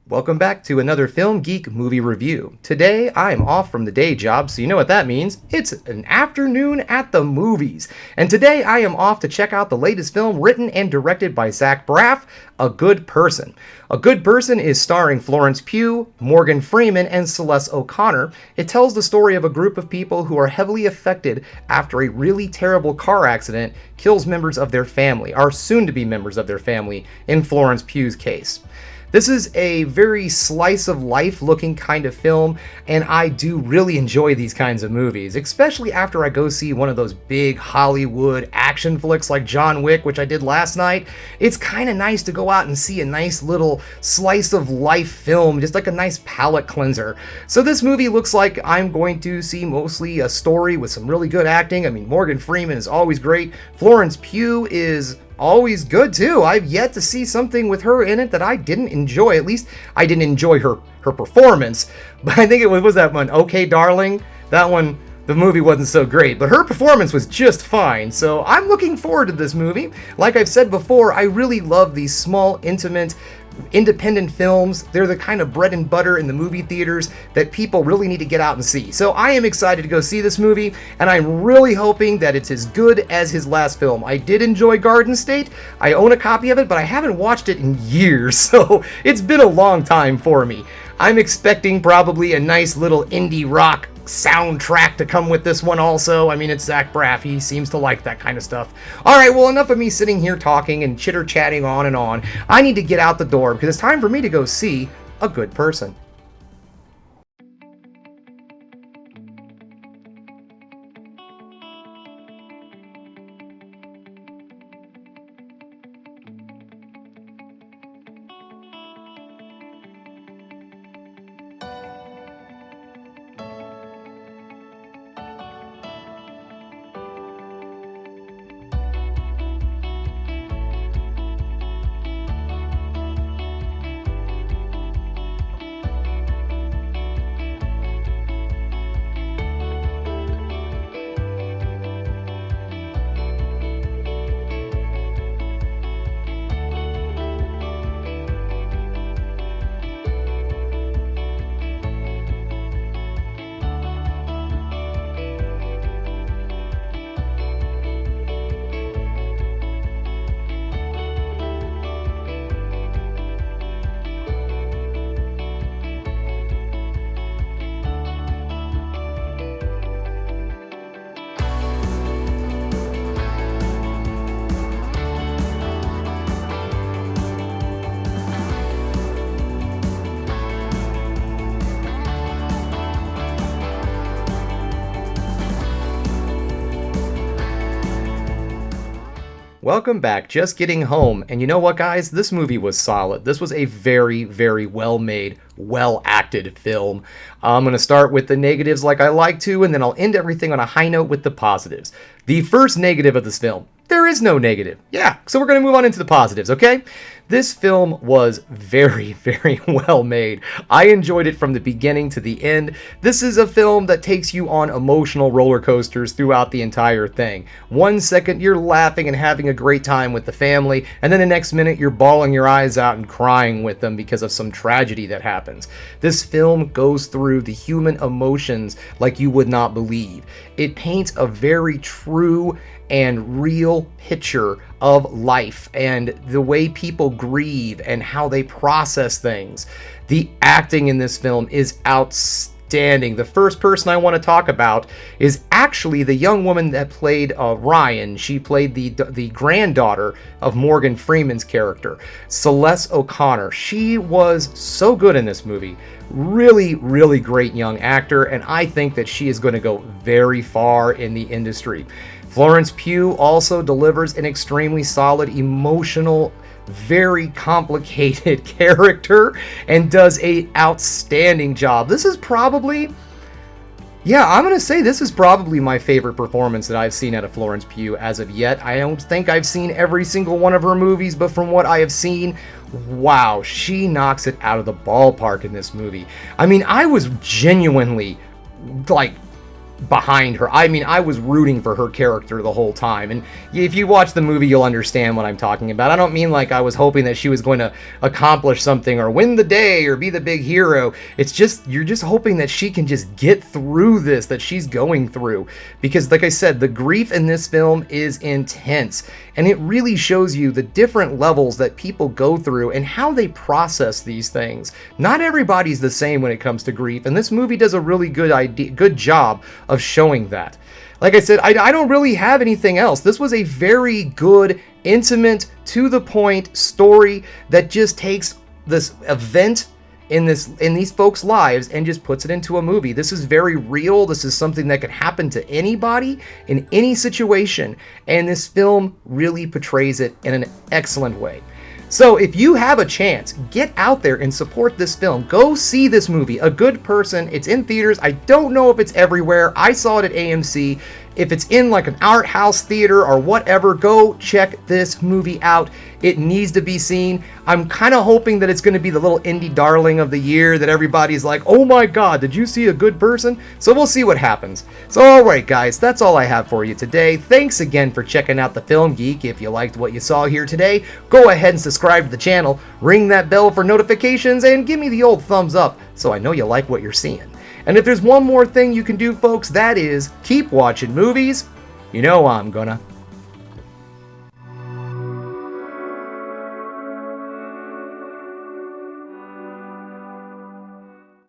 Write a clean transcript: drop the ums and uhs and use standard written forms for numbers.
Welcome back to another Film Geek movie review. Today, I'm off from the day job, so you know what that means. It's an afternoon at the movies. And today, I am off to check out the latest film written and directed by Zack Braff, A Good Person. A Good Person is starring Florence Pugh, Morgan Freeman, and Celeste O'Connor. It tells the story of a group of people who are heavily affected after a really terrible car accident kills members of their family, or soon-to-be members of their family, in Florence Pugh's case. This is a very slice-of-life looking kind of film, and I do really enjoy these kinds of movies, especially after I go see one of those big Hollywood action flicks like John Wick, which I did last night. It's kind of nice to go out and see a nice little slice-of-life film, just like a nice palate cleanser. So this movie looks like I'm going to see mostly a story with some really good acting. I mean, Morgan Freeman is always great. Florence Pugh is always good too. I've yet to see something with her in it that I didn't enjoy. At least I didn't enjoy her performance. But I think it was that one, Okay Darling? That one, the movie wasn't so great, but her performance was just fine. So I'm looking forward to this movie. Like I've said before, I really love these small, intimate, independent films. They're the kind of bread and butter in the movie theaters that people really need to get out and see. So I am excited to go see this movie, and I'm really hoping that it's as good as his last film. I did enjoy Garden State. I own a copy of it, but I haven't watched it in years, so it's been a long time for me. I'm expecting probably a nice little indie rock soundtrack to come with this one also. I mean, it's Zack Braff. He seems to like that kind of stuff. Alright, well, enough of me sitting here talking and chitter-chatting on and on. I need to get out the door because it's time for me to go see A Good Person. Welcome back, just getting home, and you know what guys, this movie was solid. This was a very, very well made, well acted film. I'm going to start with the negatives like I like to, and then I'll end everything on a high note with the positives. The first negative of this film, there is no negative. Yeah, so we're going to move on into the positives, okay? This film was very, very well made. I enjoyed it from the beginning to the end. This is a film that takes you on emotional roller coasters throughout the entire thing. 1 second you're laughing and having a great time with the family, and then the next minute you're bawling your eyes out and crying with them because of some tragedy that happens. This film goes through the human emotions like you would not believe. It paints a very true and real picture of life and the way people grieve and how they process things. The acting in this film is outstanding. The first person I want to talk about is actually the young woman that played Ryan. She played the granddaughter of Morgan Freeman's character, Celeste O'Connor. She was so good in this movie. Really, really great young actor, and I think that she is going to go very far in the industry. Florence Pugh also delivers an extremely solid, emotional, very complicated character and does an outstanding job. This is probably, I'm going to say this is probably my favorite performance that I've seen out of Florence Pugh as of yet. I don't think I've seen every single one of her movies, but from what I have seen, wow, she knocks it out of the ballpark in this movie. I mean, I was genuinely, behind her. I mean, I was rooting for her character the whole time. And if you watch the movie, you'll understand what I'm talking about. I don't mean like I was hoping that she was going to accomplish something or win the day or be the big hero. It's just, you're just hoping that she can just get through this, that she's going through. Because like I said, the grief in this film is intense. And it really shows you the different levels that people go through and how they process these things. Not everybody's the same when it comes to grief, and this movie does a really good job of showing that. Like I said, I don't really have anything else. This was a very good, intimate, to the point story that just takes this event in these folks' lives and just puts it into a movie. This is very real. This is something that could happen to anybody in any situation, and this film really portrays it in an excellent way. So if you have a chance, get out there and support this film. Go see this movie, A Good Person. It's in theaters. I don't know if it's everywhere. I saw it at AMC. If it's in like an art house theater or whatever, go check this movie out. It needs to be seen. I'm kind of hoping that it's going to be the little indie darling of the year that everybody's like, oh my god, did you see A Good Person? So we'll see what happens. So alright guys, that's all I have for you today. Thanks again for checking out The Film Geek. If you liked what you saw here today, go ahead and subscribe to the channel, ring that bell for notifications, and give me the old thumbs up so I know you like what you're seeing. And if there's one more thing you can do, folks, that is keep watching movies. You know I'm gonna.